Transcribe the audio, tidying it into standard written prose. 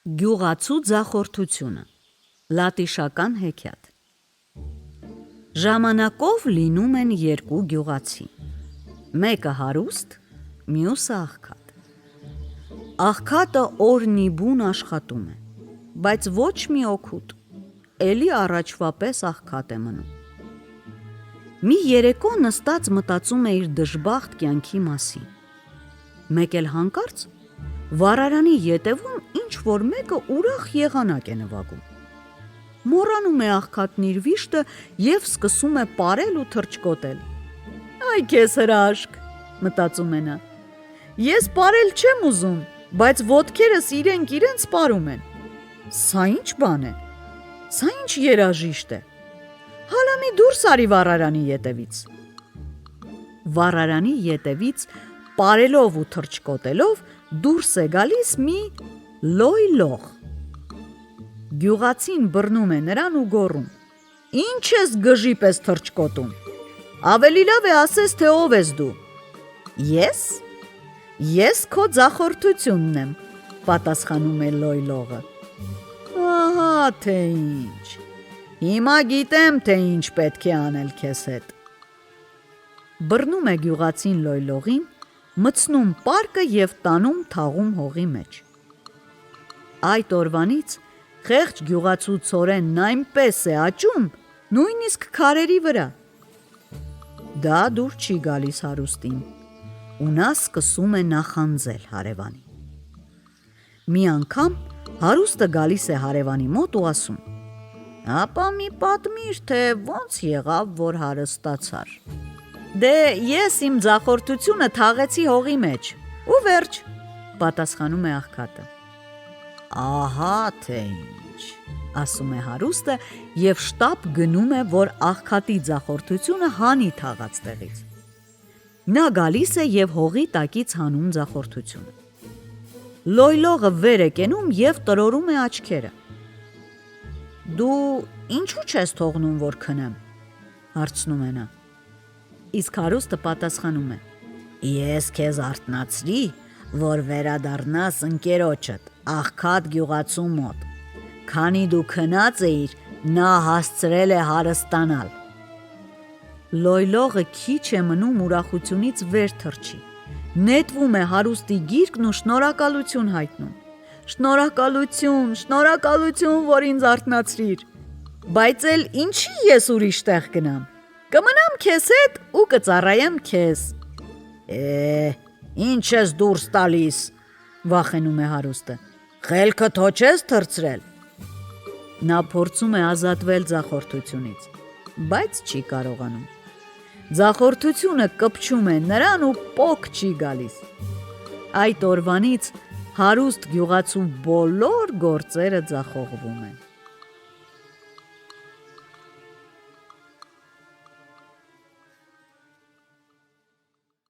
Գյուղացու ձախորդությունը, լատիշական հեքիաթ։ Ժամանակով լինում են երկու գյուղացի, մեկը հարուստ, մյուսը աղքատ։ Աղքատը օրնի բուն աշխատում է, բայց ոչ մի օգուտ, էլի առաջվա պես աղքատ է մնում։ Մի երեկո նստած մտածում է իր դժբախտ կյանքի մասին, մեկ էլ հանկարծ վառարանի ետևում ինչ-որ մեկը ուրախ եղանակ է նվագում։ Մոռանում է աղքատն իր վիշտը և սկսում է պարել ու թռչկոտել։ «Այ քեզ հրաշք», մտածում է նա, «ես պարել չեմ ուզում, բայց ոտքերս իրենք պարում են։ Սա ինչ բան է, սա ինչ երաժիշտ է։ Հալա մի դուրս արի վառարանի ետևից»։ Վառարանի ետևից պարելով ու թռչկոտելով դուրս է գալիս մի լոյլող։ Գյուղացին բռնում է նրան ու գոռում. «Ինչ ես գժի պես թռչկոտում, ավելի լավ է ասես, թե ով ես դու»։ Ես քո ձախորդությունն եմ, պատասխանում է լոյլողը։ Ահա թե ինչ, հիմա գիտեմ, թե ինչ պետք է անել քեզ հետ։ Բռնում է գյուղացին լոյլողին, մտցնում պարկը և տանում թաղում հողի մեջ։ Այդ օրվանից խեղճ գյուղացու ցորենն այնպես է աճում, նույնիսկ քարերի վրա։ Դա դուր չի գալիս հարուստին, ու նա սկսում է նախանձել հարևանին։ Մի անգամ հարուստը գալիս է հարևանի մոտ ու ասում. «Ապա մի պատմիր, թե ոնց եղավ, որ հարստացար»։ «Դե ես իմ ձախորդությունը թաղեցի հողի մեջ, ու վերջ», պատասխանում է աղքատը։ «Ահա թե ինչ», ասում է հարուստը և շտապ գնում է, որ աղքատի ձախորդությունը հանի թաղած տեղից։ Նա գալիս է և հողի տակից հանում ձախորդությունը։ Լոյլողը վեր է կենում և տրորում է աչքերը։ «Դու ինչու չես թողնում, որ քնեմ», հարցնում է նա։ Իսկ հարուստը պատասխանում է. «Ես քեզ արթնացրի, որ վերադառնաս ընկերոջդ, աղքատ գյուղացու մոտ։ Քանի դու քնած էիր, նա հասցրել է հարստանալ»։ Լոյլողը քիչ է մնում ուրախությունից վեր թռչի, նետվում է հարուստի գիրկն ու շնորհակալություն հայտնում. «Շնորհակալություն, որ ինձ արթնացրիր, բայց էլ ինչի ես ուրիշ տեղ գնամ, կմնամ քեզ հետ ու կծառայեմ քեզ»։ Ինչ ես դուրս տալիս, վախենում է հարուստը, խելքդ հո չես թռցրել։ Նա փորձում է ազատվել ձախորդությունից, բայց չի կարողանում։ Ձախորդությունը կպչում է նրան ու պոկ չի գալիս։ Այդ օրվանից հարուստ գյուղացու բոլոր գործերը ձախողվում են։